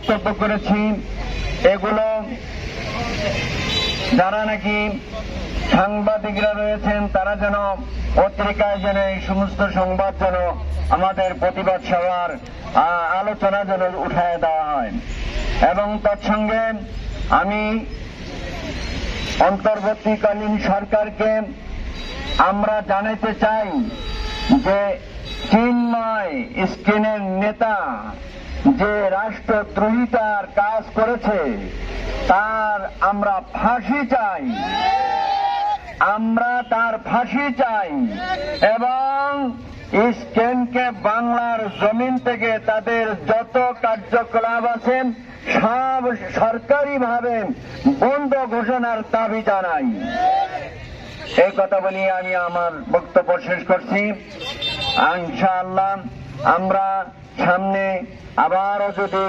বক্তব্য করেছি এগুলো যারা নাকি সাংবাদিকরা রয়েছেন তারা যেন পত্রিকায় যেন এই সমস্ত সংবাদ যেন আমাদের প্রতিবাদ সভার আলোচনা যেন উঠায় দেওয়া হয়। এবং তৎসঙ্গে আমি অন্তর্বর্তীকালীন সরকারকে আমরা জানাতে চাই যে চিন্ময় স্ক্রিনের নেতা যে রাষ্ট্রদ্রোহিতার কাজ করেছে তার আমরা ফাঁসি চাই, আমরা তার ফাঁসি চাই এবং স্ক্রিনকে বাংলার জমিন থেকে তাদের যত কার্যকলাপ আছেন সব সরকারিভাবে বন্ধ ঘোষণার দাবি জানাই। এই কথা বলি আমি আমার বক্তব্য শেষ করছি। ইনশাআল্লাহ আমরা সামনে আবারও যদি